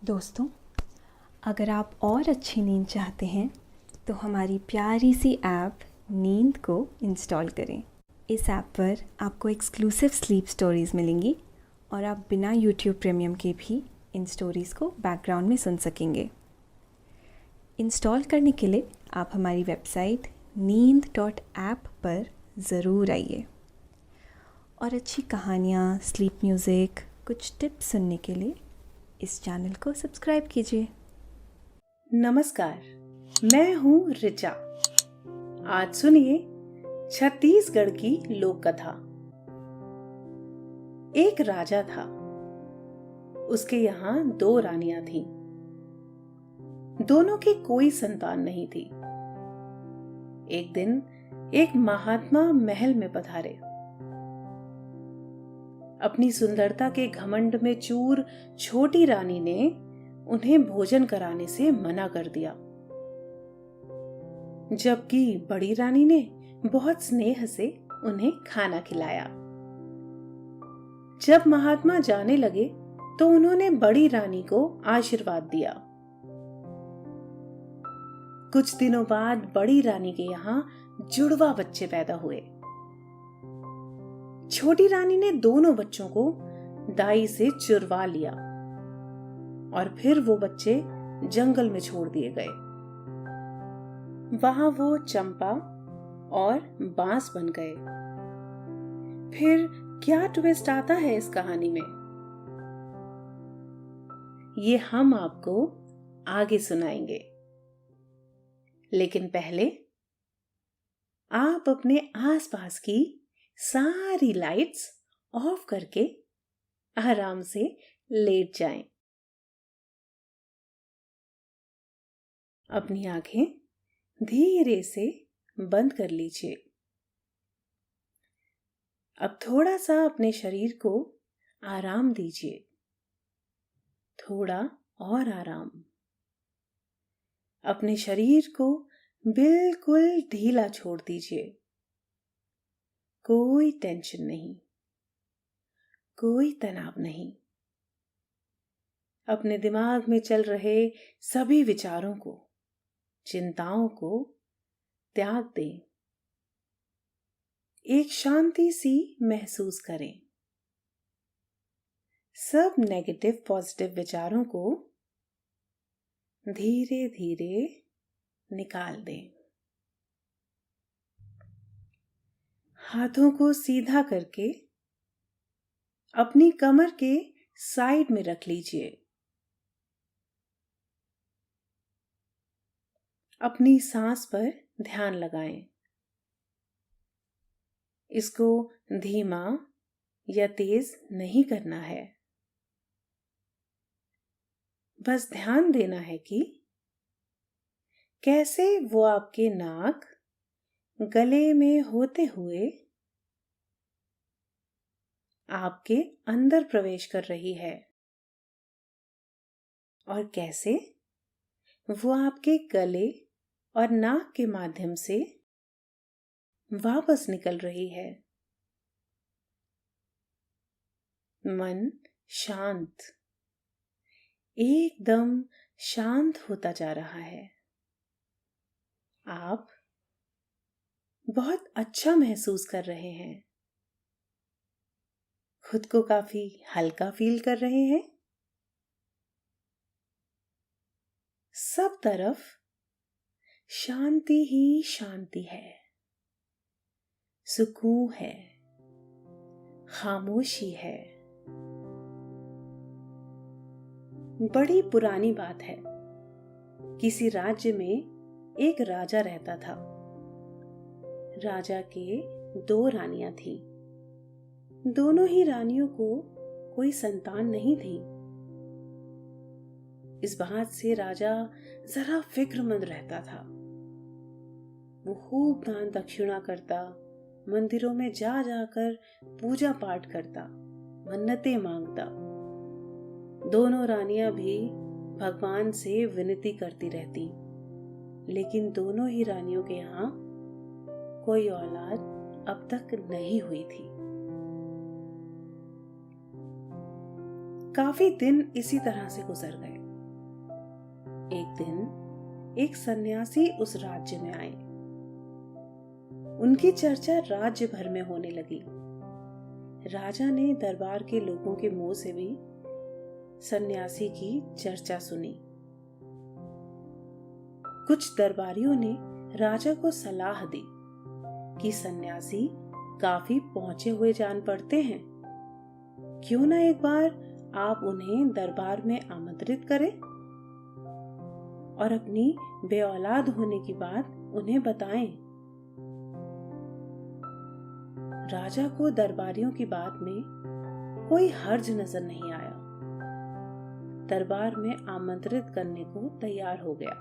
दोस्तों, अगर आप और अच्छी नींद चाहते हैं तो हमारी प्यारी सी ऐप नींद को इंस्टॉल करें। इस ऐप पर आपको एक्सक्लूसिव स्लीप स्टोरीज़ मिलेंगी और आप बिना यूट्यूब प्रीमियम के भी इन स्टोरीज़ को बैकग्राउंड में सुन सकेंगे। इंस्टॉल करने के लिए आप हमारी वेबसाइट neend.app पर ज़रूर आइए और अच्छी कहानियाँ, स्लीप म्यूज़िक, कुछ टिप्स सुनने के लिए इस चैनल को सब्सक्राइब कीजिए। नमस्कार, मैं हूँ रिचा। आज सुनिए छत्तीसगढ़ की लोक कथा। एक राजा था। उसके यहाँ 2 रानियां थीं। दोनों की कोई संतान नहीं थी। एक दिन एक महात्मा महल में पधारे। अपनी सुंदरता के घमंड में चूर छोटी रानी ने उन्हें भोजन कराने से मना कर दिया, जबकि बड़ी रानी ने बहुत स्नेह से उन्हें खाना खिलाया। जब महात्मा जाने लगे तो उन्होंने बड़ी रानी को आशीर्वाद दिया। कुछ दिनों बाद बड़ी रानी के यहाँ जुड़वा बच्चे पैदा हुए। छोटी रानी ने दोनों बच्चों को दाई से चुरवा लिया और फिर वो बच्चे जंगल में छोड़ दिए गए। वहां वो चंपा और बांस बन गए। फिर क्या ट्विस्ट आता है इस कहानी में, ये हम आपको आगे सुनाएंगे। लेकिन पहले आप अपने आसपास की सारी लाइट्स ऑफ करके आराम से लेट जाएं। अपनी आंखें धीरे से बंद कर लीजिए। अब थोड़ा सा अपने शरीर को आराम दीजिए। थोड़ा और आराम। अपने शरीर को बिल्कुल ढीला छोड़ दीजिए। कोई टेंशन नहीं, कोई तनाव नहीं। अपने दिमाग में चल रहे सभी विचारों को, चिंताओं को त्याग दें। एक शांति सी महसूस करें। सब नेगेटिव पॉजिटिव विचारों को धीरे धीरे निकाल दें। हाथों को सीधा करके अपनी कमर के साइड में रख लीजिए। अपनी सांस पर ध्यान लगाएं। इसको धीमा या तेज नहीं करना है। बस ध्यान देना है कि कैसे वो आपके नाक, गले में होते हुए आपके अंदर प्रवेश कर रही है और कैसे वो आपके गले और नाक के माध्यम से वापस निकल रही है। मन शांत, एकदम शांत होता जा रहा है। आप बहुत अच्छा महसूस कर रहे हैं। खुद को काफी हल्का फील कर रहे हैं। सब तरफ शांति ही शांति है, सुकून है, खामोशी है। बड़ी पुरानी बात है। किसी राज्य में एक राजा रहता था। राजा के 2 रानियां थीं। दोनों ही रानियों को कोई संतान नहीं थी। इस बात से राजा जरा फिक्रमंद रहता था। वो खूब दान दक्षिणा करता, मंदिरों में जा जाकर पूजा पाठ करता, मन्नतें मांगता। दोनों रानियां भी भगवान से विनती करती रहती, लेकिन दोनों ही रानियों के यहाँ कोई औलाद अब तक नहीं हुई थी। काफी दिन इसी तरह से गुजर गए। एक दिन एक सन्यासी उस राज्य में आए। उनकी चर्चा राज्य भर में होने लगी। राजा ने दरबार के लोगों के मुंह से भी सन्यासी की चर्चा सुनी। कुछ दरबारियों ने राजा को सलाह दी कि सन्यासी काफी पहुंचे हुए जान पड़ते हैं, क्यों ना एक बार आप उन्हें दरबार में आमंत्रित करें और अपनी बेऔलाद होने की बात उन्हें बताएं। राजा को दरबारियों की बात में कोई हर्ज नजर नहीं आया। दरबार में आमंत्रित करने को तैयार हो गया।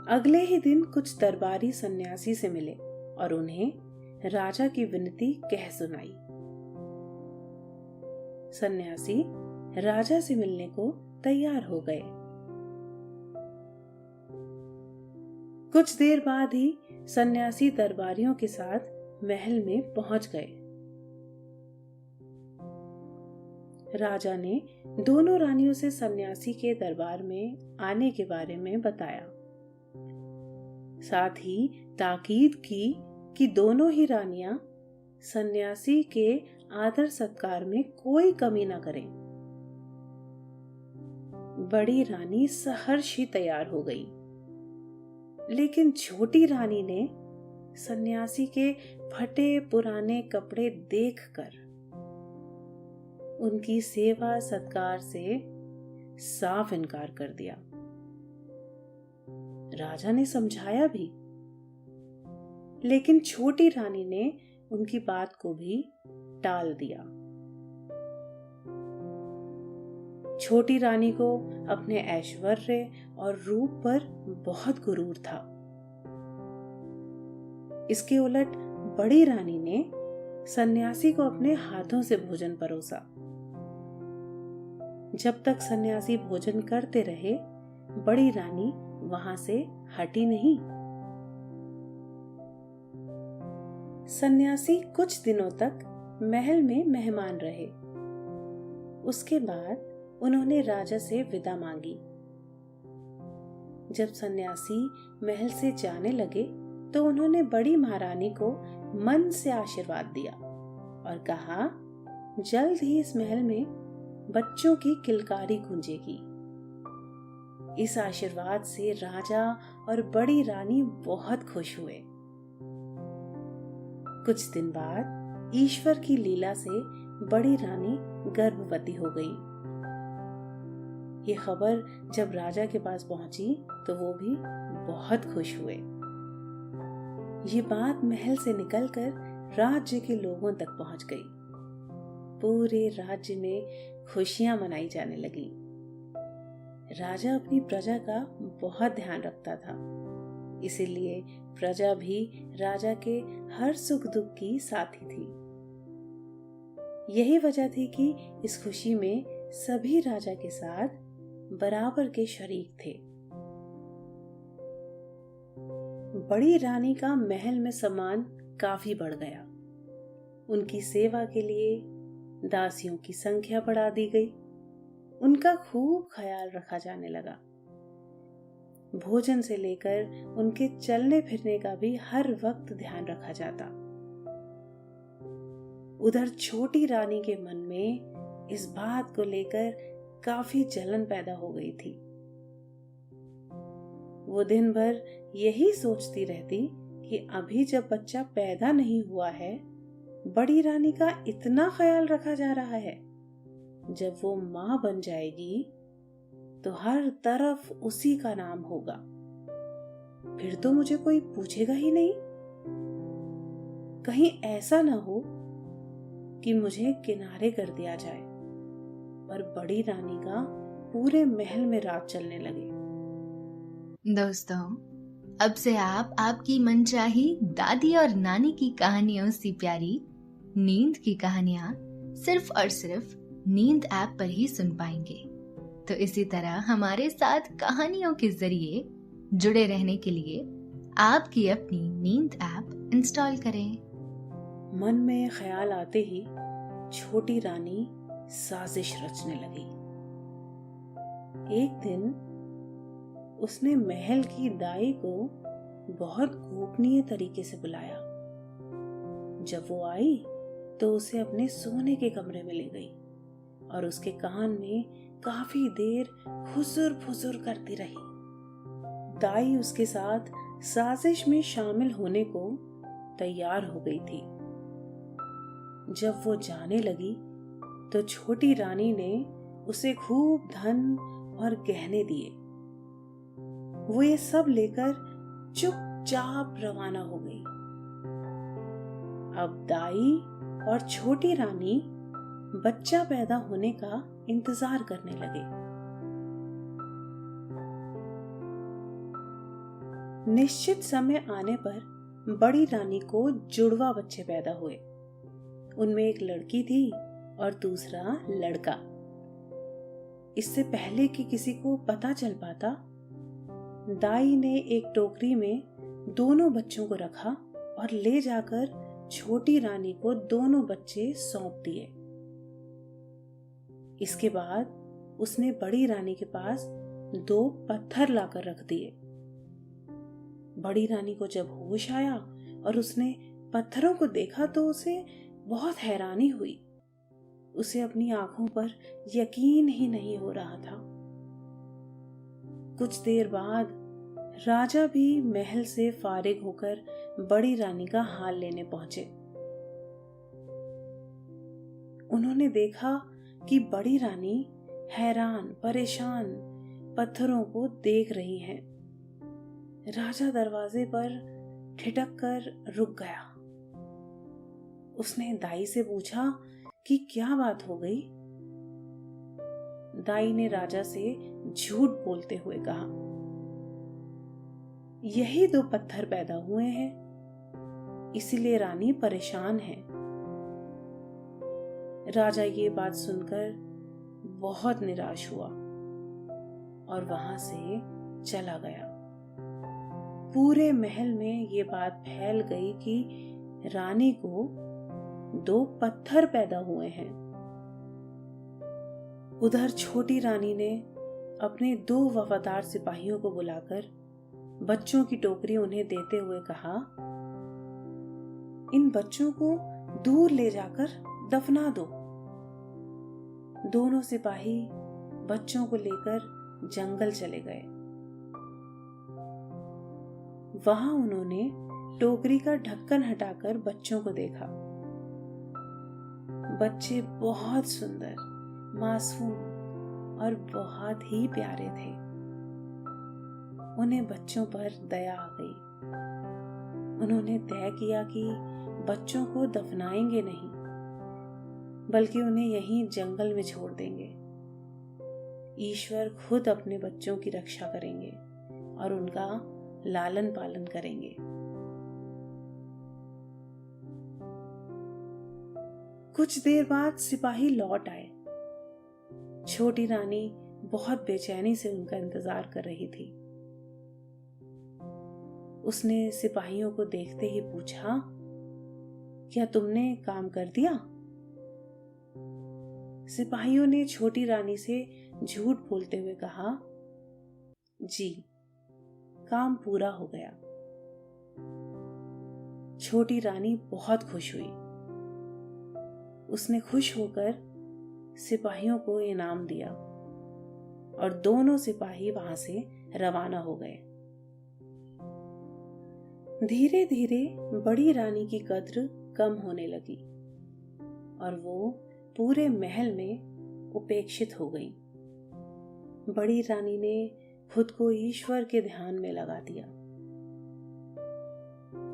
अगले ही दिन कुछ दरबारी सन्यासी से मिले और उन्हें राजा की विनती कह सुनाई। सन्यासी राजा से मिलने को तैयार हो गए। कुछ देर बाद ही सन्यासी दरबारियों के साथ महल में पहुंच गए। राजा ने दोनों रानियों से सन्यासी के दरबार में आने के बारे में बताया। साथ ही ताकीद की कि दोनों ही रानियां सन्यासी के आदर सत्कार में कोई कमी न करें। बड़ी रानी सहर्ष ही तैयार हो गई, लेकिन छोटी रानी ने सन्यासी के फटे पुराने कपड़े देखकर उनकी सेवा सत्कार से साफ इनकार कर दिया। राजा ने समझाया भी, लेकिन छोटी रानी ने उनकी बात को भी टाल दिया। छोटी रानी को अपने ऐश्वर्य और रूप पर बहुत गुरूर था। इसके उलट बड़ी रानी ने सन्यासी को अपने हाथों से भोजन परोसा। जब तक सन्यासी भोजन करते रहे, बड़ी रानी वहां से हटी नहीं। सन्यासी कुछ दिनों तक महल में मेहमान रहे। उसके बाद उन्होंने राजा से विदा मांगी। जब सन्यासी महल से जाने लगे तो उन्होंने बड़ी महारानी को मन से आशीर्वाद दिया और कहा, जल्द ही इस महल में बच्चों की किलकारी गूंजेगी। इस आशीर्वाद से राजा और बड़ी रानी बहुत खुश हुए। कुछ दिन बाद ईश्वर की लीला से बड़ी रानी गर्भवती हो गई। ये खबर जब राजा के पास पहुंची तो वो भी बहुत खुश हुए। ये बात महल से निकलकर राज्य के लोगों तक पहुंच गई। पूरे राज्य में खुशियां मनाई जाने लगी। राजा अपनी प्रजा का बहुत ध्यान रखता था, इसीलिए प्रजा भी राजा के हर सुख दुख की साथी थी। यही वजह थी कि इस खुशी में सभी राजा के साथ बराबर के शरीक थे। बड़ी रानी का महल में सम्मान काफी बढ़ गया। उनकी सेवा के लिए दासियों की संख्या बढ़ा दी गई। उनका खूब ख्याल रखा जाने लगा। भोजन से लेकर उनके चलने फिरने का भी हर वक्त ध्यान रखा जाता। उधर छोटी रानी के मन में इस बात को लेकर काफी जलन पैदा हो गई थी। वो दिन भर यही सोचती रहती कि अभी जब बच्चा पैदा नहीं हुआ है, बड़ी रानी का इतना ख्याल रखा जा रहा है, जब वो मां बन जाएगी तो हर तरफ उसी का नाम होगा, फिर तो मुझे कोई पूछेगा ही नहीं। कहीं ऐसा ना हो कि मुझे किनारे कर दिया जाए। पर बड़ी रानी का पूरे महल में राज चलने लगे। दोस्तों, अब से आप आपकी मनचाही दादी और नानी की कहानियों से प्यारी नींद की कहानियां सिर्फ और सिर्फ नींद ऐप पर ही सुन पाएंगे। तो इसी तरह हमारे साथ कहानियों के जरिए जुड़े रहने के लिए आपकी अपनी नींद ऐप इंस्टॉल करें। मन में ख्याल आते ही छोटी रानी साजिश रचने लगी। एक दिन उसने महल की दाई को बहुत गोपनीय तरीके से बुलाया। जब वो आई तो उसे अपने सोने के कमरे में ले गई और उसके कान में काफी देर फुसुर फुसुर करती रही। दाई उसके साथ साजिश में शामिल होने को तैयार हो गई थी। जब वो जाने लगी तो छोटी रानी ने उसे खूब धन और गहने दिए। वो ये सब लेकर चुपचाप रवाना हो गई। अब दाई और छोटी रानी बच्चा पैदा होने का इंतजार करने लगे। निश्चित समय आने पर बड़ी रानी को जुड़वा बच्चे पैदा हुए। उनमें एक लड़की थी और दूसरा लड़का। इससे पहले कि किसी को पता चल पाता, दाई ने एक टोकरी में दोनों बच्चों को रखा और ले जाकर छोटी रानी को दोनों बच्चे सौंप दिए। इसके बाद उसने बड़ी रानी के पास 2 पत्थर लाकर रख दिए। बड़ी रानी को जब होश आया और उसने पत्थरों को देखा तो उसे बहुत हैरानी हुई। उसे अपनी आंखों पर यकीन ही नहीं हो रहा था। कुछ देर बाद राजा भी महल से फारिग होकर बड़ी रानी का हाल लेने पहुंचे। उन्होंने देखा कि बड़ी रानी हैरान परेशान पत्थरों को देख रही हैं। राजा दरवाजे पर ठिठक कर रुक गया। उसने दाई से पूछा कि क्या बात हो गई। दाई ने राजा से झूठ बोलते हुए कहा, यही 2 पत्थर पैदा हुए हैं, इसीलिए रानी परेशान है। राजा ये बात सुनकर बहुत निराश हुआ और वहां से चला गया। पूरे महल में ये बात फैल गई कि रानी को 2 पत्थर पैदा हुए हैं। उधर छोटी रानी ने अपने 2 वफादार सिपाहियों को बुलाकर बच्चों की टोकरी उन्हें देते हुए कहा, इन बच्चों को दूर ले जाकर दफना दो। दोनों सिपाही बच्चों को लेकर जंगल चले गए। वहां उन्होंने टोकरी का ढक्कन हटाकर बच्चों को देखा। बच्चे बहुत सुंदर, मासूम और बहुत ही प्यारे थे। उन्हें बच्चों पर दया आ गई। उन्होंने तय किया कि बच्चों को दफनाएंगे नहीं, बल्कि उन्हें यहीं जंगल में छोड़ देंगे। ईश्वर खुद अपने बच्चों की रक्षा करेंगे और उनका लालन पालन करेंगे। कुछ देर बाद सिपाही लौट आए। छोटी रानी बहुत बेचैनी से उनका इंतजार कर रही थी। उसने सिपाहियों को देखते ही पूछा, क्या तुमने काम कर दिया? सिपाहियों ने छोटी रानी से झूठ बोलते हुए कहा, जी, काम पूरा हो गया। छोटी रानी बहुत खुश हुई। उसने खुश होकर सिपाहियों को इनाम दिया और दोनों सिपाही वहां से रवाना हो गए। धीरे धीरे बड़ी रानी की कद्र कम होने लगी और वो पूरे महल में उपेक्षित हो गई। बड़ी रानी ने खुद को ईश्वर के ध्यान में लगा दिया।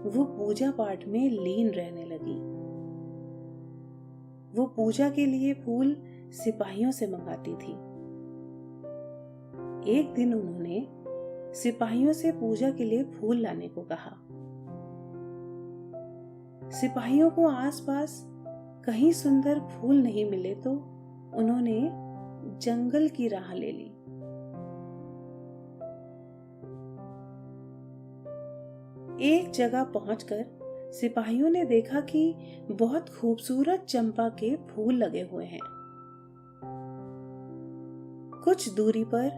वो पूजा पाठ में लीन रहने लगी। वो पूजा के लिए फूल सिपाहियों से मंगाती थी। एक दिन उन्होंने सिपाहियों से पूजा के लिए फूल लाने को कहा। सिपाहियों को आसपास कहीं सुंदर फूल नहीं मिले तो उन्होंने जंगल की राह ले ली। एक जगह पहुंचकर सिपाहियों ने देखा कि बहुत खूबसूरत चंपा के फूल लगे हुए हैं। कुछ दूरी पर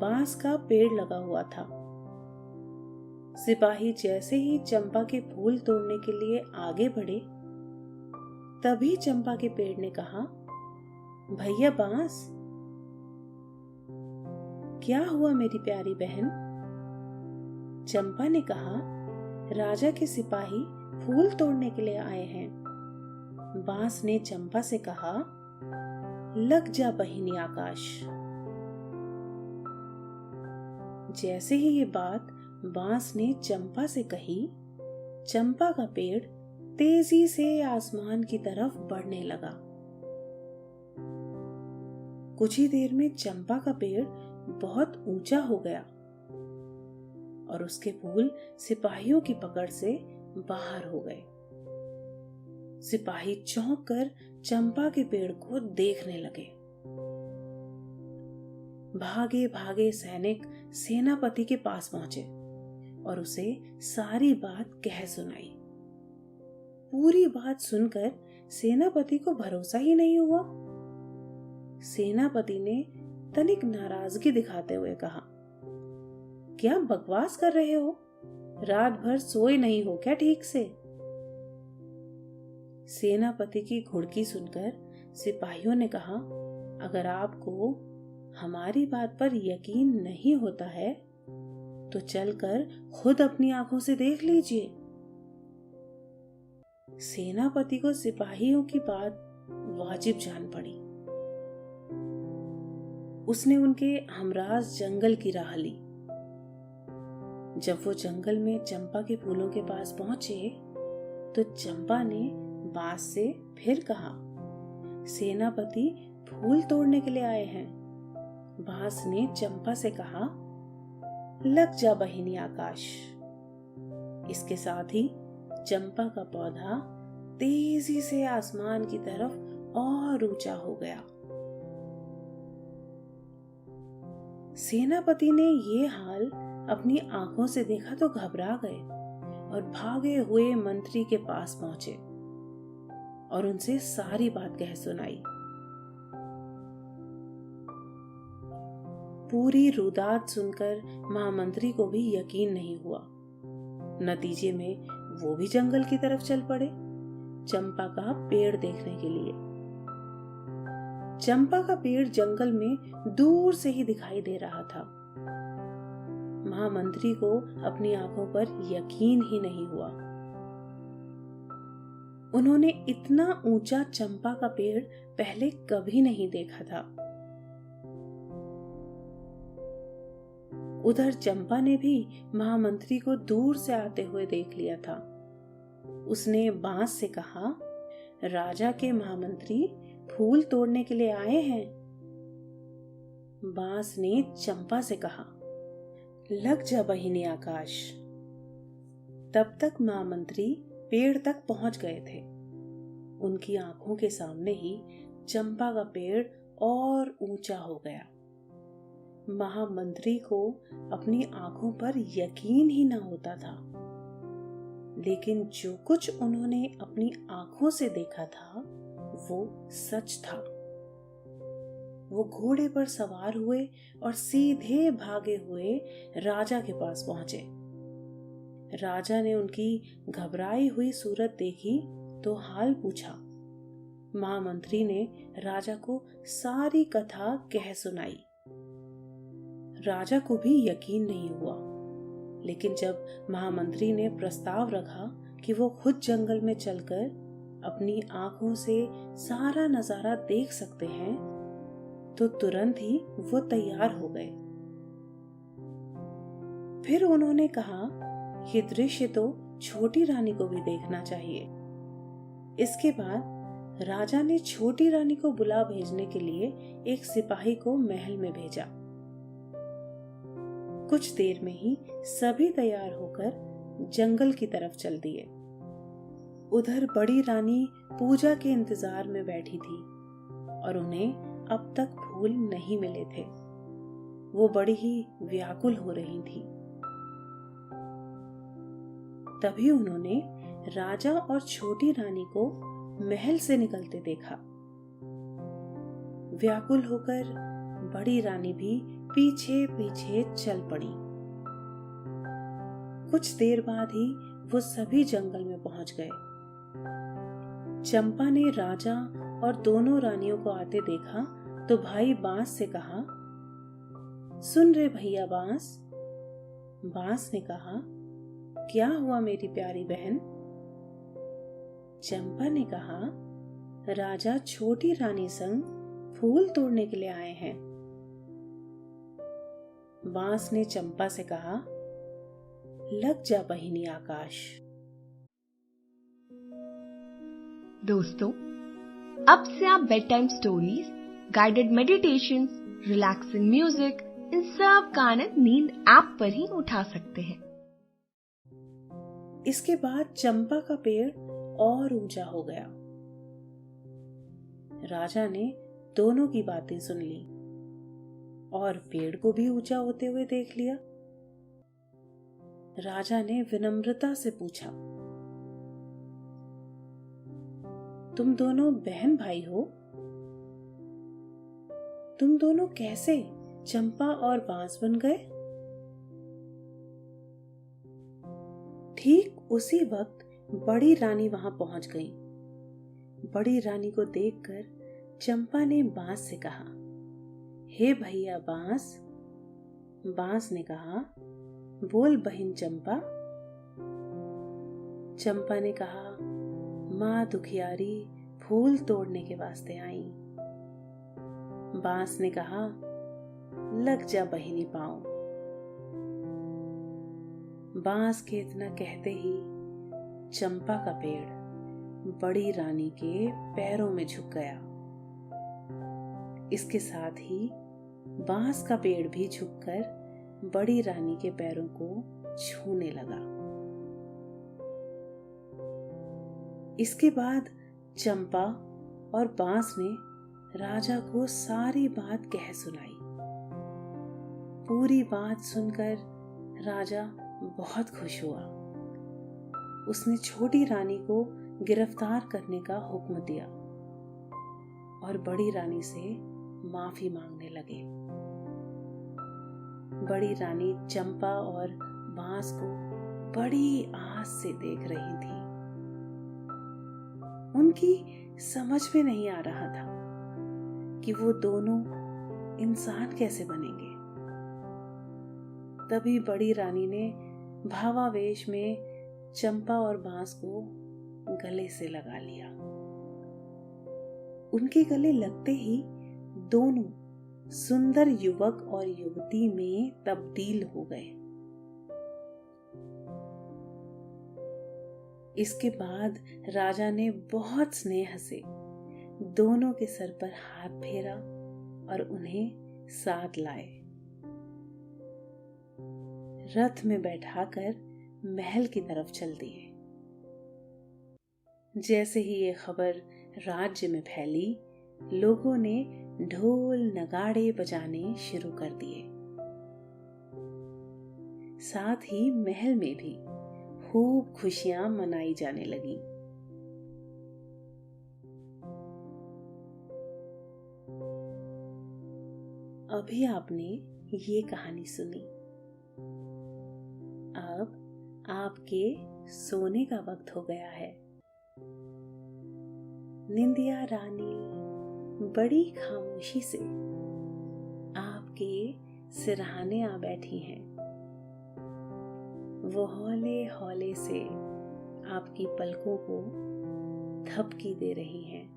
बांस का पेड़ लगा हुआ था। सिपाही जैसे ही चंपा के फूल तोड़ने के लिए आगे बढ़े, तभी चंपा के पेड़ ने कहा, भैया बांस, क्या हुआ मेरी प्यारी बहन? चंपा ने कहा, राजा के सिपाही फूल तोड़ने के लिए आए हैं। बांस ने चंपा से कहा, लग जा बहिनी आकाश। जैसे ही ये बात बांस ने चंपा से कही, चंपा का पेड़ तेजी से आसमान की तरफ बढ़ने लगा। कुछ ही देर में चंपा का पेड़ बहुत ऊंचा हो गया और उसके फूल सिपाहियों की पकड़ से बाहर हो गए। सिपाही चौंक कर चंपा के पेड़ को देखने लगे। भागे भागे सैनिक सेनापति के पास पहुंचे और उसे सारी बात कह सुनाई। पूरी बात सुनकर सेनापति को भरोसा ही नहीं हुआ। सेनापति ने तनिक नाराजगी दिखाते हुए कहा, क्या बकवास कर रहे हो? रात भर सोए नहीं हो क्या ठीक से? सेनापति की घुड़की सुनकर सिपाहियों ने कहा, अगर आपको हमारी बात पर यकीन नहीं होता है तो चलकर खुद अपनी आंखों से देख लीजिए। सेनापति को सिपाहियों की बात वाजिब जान पड़ी। उसने उनके हमराज जंगल की राह ली। जब वो जंगल में चंपा के फूलों के पास पहुंचे तो चंपा ने बांस से फिर कहा, सेनापति फूल तोड़ने के लिए आए हैं। बांस ने चंपा से कहा, लग जा बहिनी आकाश। इसके साथ ही चंपा का पौधा तेजी से आसमान की तरफ और ऊंचा हो गया। सेनापति ने ये हाल अपनी आंखों से देखा तो घबरा गए और भागे हुए मंत्री के पास पहुंचे और उनसे सारी बात कह सुनाई। पूरी रुदात सुनकर महामंत्री को भी यकीन नहीं हुआ। नतीजे में वो भी जंगल की तरफ चल पड़े चंपा का पेड़ देखने के लिए। चंपा का पेड़ जंगल में दूर से ही दिखाई दे रहा था। महामंत्री को अपनी आंखों पर यकीन ही नहीं हुआ। उन्होंने इतना ऊंचा चंपा का पेड़ पहले कभी नहीं देखा था। उधर चंपा ने भी महामंत्री को दूर से आते हुए देख लिया था। उसने बांस से कहा, राजा के महामंत्री फूल तोड़ने के लिए आए हैं। बांस ने चंपा से कहा, लग जा बहिनी आकाश। तब तक महामंत्री पेड़ तक पहुंच गए थे। उनकी आंखों के सामने ही चंपा का पेड़ और ऊंचा हो गया। महामंत्री को अपनी आंखों पर यकीन ही ना होता था। लेकिन जो कुछ उन्होंने अपनी आंखों से देखा था वो सच था। वो घोड़े पर सवार हुए और सीधे भागे हुए राजा के पास पहुंचे। राजा ने उनकी घबराई हुई सूरत देखी तो हाल पूछा। महामंत्री ने राजा को सारी कथा कह सुनाई। राजा को भी यकीन नहीं हुआ, लेकिन जब महामंत्री ने प्रस्ताव रखा कि वो खुद जंगल में चलकर अपनी आंखों से सारा नजारा देख सकते हैं, तो तुरंत ही वो तैयार हो गए। फिर उन्होंने कहा, ये दृश्य तो छोटी रानी को भी देखना चाहिए। इसके बाद राजा ने छोटी रानी को बुला भेजने के लिए एक सिपाही को महल में भेजा। कुछ देर में ही सभी तैयार होकर जंगल की तरफ चल दिए। उधर बड़ी रानी पूजा के इंतजार में बैठी थी और उन्हें अब तक फूल नहीं मिले थे। वो बड़ी ही व्याकुल हो रही थी। तभी उन्होंने राजा और छोटी रानी को महल से निकलते देखा। व्याकुल होकर बड़ी रानी भी पीछे पीछे चल पड़ी। कुछ देर बाद ही वो सभी जंगल में पहुंच गए। चंपा ने राजा और दोनों रानियों को आते देखा तो भाई बांस से कहा, सुन रे भैया बांस। बांस ने कहा, क्या हुआ मेरी प्यारी बहन? चंपा ने कहा, राजा छोटी रानी संग फूल तोड़ने के लिए आए हैं। बांस ने चंपा से कहा, लग जा बहिनी आकाश। दोस्तों, अब से आप bedtime stories, guided meditation, relaxing music, इन सब का आनंद नींद ऐप पर ही उठा सकते हैं। इसके बाद चंपा का पेड़ और ऊंचा हो गया। राजा ने दोनों की बातें सुन ली और पेड़ को भी ऊंचा होते हुए देख लिया। राजा ने विनम्रता से पूछा, तुम दोनों बहन भाई हो? तुम दोनों कैसे चंपा और बांस बन गए? ठीक उसी वक्त बड़ी रानी वहां पहुंच गई। बड़ी रानी को देखकर चंपा ने बांस से कहा, हे भैया बांस। बांस ने कहा, बोल बहन चंपा। चंपा ने कहा, माँ दुखियारी फूल तोड़ने के वास्ते आई। बांस ने कहा, लग जा बहिनी पाँव। बांस के इतना कहते ही चंपा का पेड़ बड़ी रानी के पैरों में झुक गया। इसके साथ ही बांस का पेड़ भी झुककर बड़ी रानी के पैरों को छूने लगा। इसके बाद चंपा और बांस ने राजा को सारी बात कह सुनाई। पूरी बात सुनकर राजा बहुत खुश हुआ। उसने छोटी रानी को गिरफ्तार करने का हुक्म दिया और बड़ी रानी से माफी मांगने लगे। बड़ी रानी चंपा और बांस को बड़ी आस से देख रही थी। उनकी समझ में नहीं आ रहा था कि वो दोनों इंसान कैसे बनेंगे। तभी बड़ी रानी ने भावावेश में चंपा और बांस को गले से लगा लिया। उनके गले लगते ही दोनों सुंदर युवक और युवती में तब्दील हो गए। इसके बाद राजा ने बहुत स्नेह से दोनों के सर पर हाथ फेरा और उन्हें साथ लाए। रथ में बैठाकर महल की तरफ चल दिए। जैसे ही ये खबर राज्य में फैली, लोगों ने ढोल नगाड़े बजाने शुरू कर दिए। साथ ही महल में भी खूब खुशियां मनाई जाने लगी। अभी आपने ये कहानी सुनी। अब आपके सोने का वक्त हो गया है। निंदिया रानी बड़ी खामोशी से आपके सिरहाने आ बैठी हैं। वो हौले हौले से आपकी पलकों को थपकी दे रही हैं।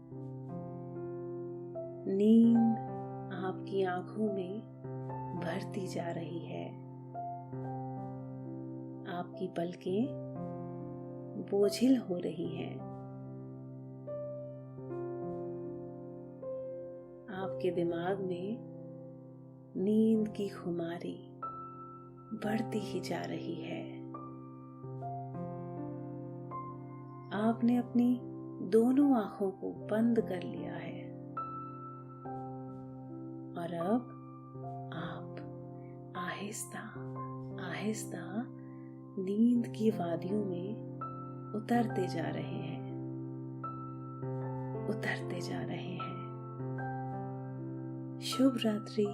नींद आपकी आंखों में भरती जा रही है। आपकी पलकें बोझिल हो रही हैं। आपके दिमाग में नींद की खुमारी बढ़ती ही जा रही है। आपने अपनी दोनों आंखों को बंद कर लिया है और अब आप आहिस्ता आहिस्ता नींद की वादियों में उतरते जा रहे हैं, उतरते जा रहे हैं। शुभ रात्रि।